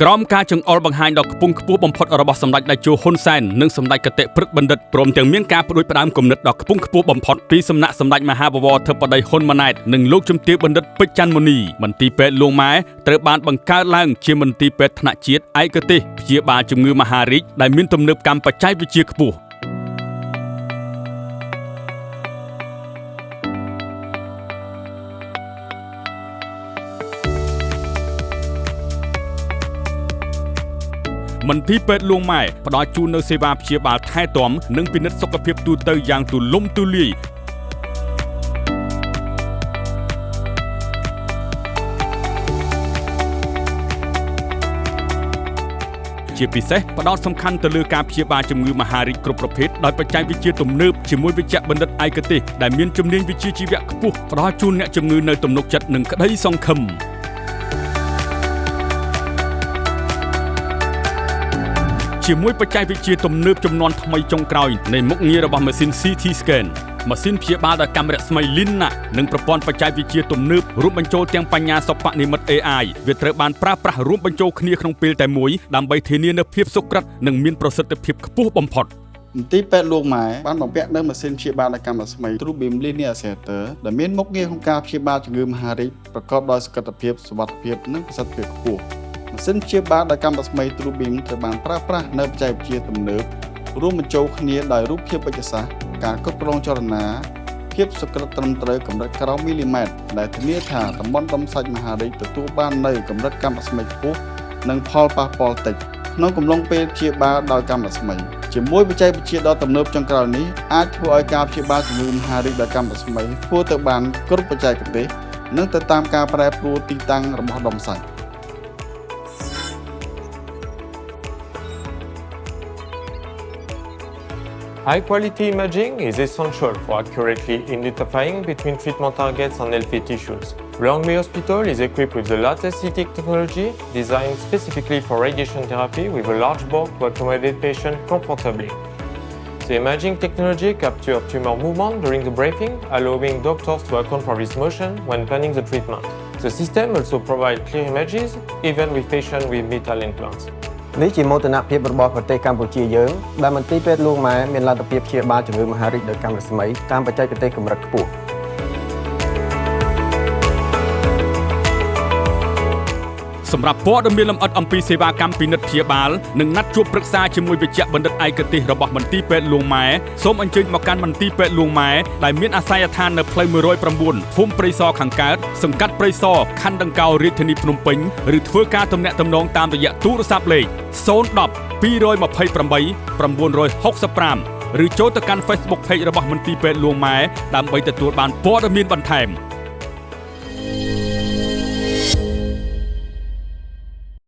ក្រមការចង្អុលបង្ហាញដល់ខ្ពង់ខ្ពស់បំផុតរបស់សម្ដេចតេជោហ៊ុនសែននិងសម្ដេចគតិព្រឹទ្ធបណ្ឌិតព្រមទាំងមានការផ្ដួចផ្ដើមគំនិតដល់ខ្ពង់ខ្ពស់បំផុតពីសំណាក់សម្ដេចមហាបវរធិបតីហ៊ុនម៉ាណែតនិងលោកជំទាវបណ្ឌិតពេជ្រច័ន្ទមុនីមន្ទីរពេទ្យលួងម៉ែត្រូវបានបង្កើតឡើងជាមន្ទីរពេទ្យថ្នាក់ជាតិឯកទេសព្យាបាលជំងឺមហារីកដែលមានទំនើបកម្មបច្ចេកវិទ្យាខ្ពស់មន្ទីរពេទ្យលួងម៉ែផ្ដល់ជូននូវសេវាព្យាបាលថែទាំនិងពិនិត្យសុខភាពទូទៅយ៉ាងទូលំទូលាយជាពិសេសផ្ដោតសំខាន់ទៅលើការព្យាបាលជំងឺមហារីកគ្រប់ប្រភេទដោយបច្ចេកវិទ្យាទំនើបជាមួយវេជ្ជបណ្ឌិតឯកទេសដែលមានជំនាញវិជ្ជាជីវៈខ្ពស់ផ្ដល់ជូនអ្នកជំងឺនៅទំនុកចិត្តនិងក្តីសង្ឃឹមជាមួយបច្ចេកវិទ្យាទំនើបជំនាន់ថ្មីចុងក្រោយនៃមុខងាររបស់ម៉ាស៊ីន CT Scan ម៉ាស៊ីនព្យាបាលដោយកាមេរ៉ាស្មី Linac និងប្រព័ន្ធបច្ចេកវិទ្យាទំនើបរួមបញ្ចូលទាំងបញ្ញាសិប្បនិម្មិត AI វាត្រូវបានប្រើប្រាស់រួមបញ្ចូលគ្នាក្នុងពេលតែមួយដើម្បីធានានូវភាពសុក្រឹតនិងមានប្រសិទ្ធភាពខ្ពស់បំផុតមន្ទីរពេទ្យលួងម៉ែបានបំពាក់នូវម៉ាស៊ីនព្យាបាលដោយកាមេរ៉ាស្មី TrueBeam Linear Theater ដែលមានមុខងារក្នុងការព្យាបាលជំងឺមហារីកប្រកបដោយសុវត្ថិភាពសុវត្ថិភាពនិងប្រសិទ្ធភាពខ្ពស់ម៉ាស៊ីនព្យាបាលដោយកាមេរ៉ាស្មី TrueBeam ត្រូវបានប្រើប្រាស់នៅបច្ចេកវិទ្យាទំនើបរួមបញ្ចូលគ្នាដោយរូបភាពវេជ្ជសាស្ត្រការគ្រប់គ្រងចលនាភាពសុក្រឹតត្រឹមត្រូវកម្រិតក្រោមមីលីម៉ែត្រដែលធានាថាតំបន់ដុំសាច់មហារីកទទួលបាននូវកម្រិតកាមេរ៉ាស្មីខ្ពស់និងផលប៉ះពាល់តិចក្នុងកំឡុងពេលព្យាបាលដោយកាមេរ៉ាស្មីជាមួយបច្ចេកវិទ្យាដ៏ទំនើបចុងក្រោយនេះអាចធ្វើឲ្យការព្យាបាលជំងឺមហារីកដោយកាមេរ៉ាស្មីធ្វើទៅបានគ្រប់បច្ចេកទេសនិងទៅតាមការប្រែប្រួលទីតាំងរបស់ដុំសាច់High-quality imaging is essential for accurately identifying between treatment targets and healthy tissues. Longmay Hospital is equipped with the latest CT technology designed specifically for radiation therapy with a large board to accommodate patients comfortably. The imaging technology captures tumor movement during the briefing, allowing doctors to account for this motion when planning the treatment. The system also provides clear images even with patients with metal implants. នេះជាមោទនភាពរបស់ប្រទេសកម្ពុជាយើងដែលមន្ទីរពេទ្យលួងម៉ែមានលទ្ធភាពព្យាបាលជំងឺមហារីកដោយកាមេរ៉ាស្មីតាមបច្ចេកទេសកម្រិតខ្ពស់សម្រាប់ព័ត៌មានលម្អិតអំពីសេវាកម្មពិនិត្យព្យាបាលនិងណាត់ជួបប្រឹក្សាជាមួយវេជ្ជបណ្ឌិតឯកទេសរបស់មន្ទីរពេទ្យលួងម៉ែសូមអញ្ជើញមកកាន់មន្ទីរពេទ្យលួងម៉ែដែលមានអាសយដ្ឋាននៅផ្លូវ109ភូមិព្រៃសរខាងកើតសង្កាត់ព្រៃសរខណ្ឌដង្កោរាជធានីភ្នំពេញឬធ្វើការទំនាក់ទំនងតាមរយៈទូរស័ព្ទលេខ010 228 965ឬចូលទៅកាន់ Facebook Page របស់មន្ទីរពេទ្យលួងម៉ែដើម្បីទទួលបានព័ត៌មានបន្ថែម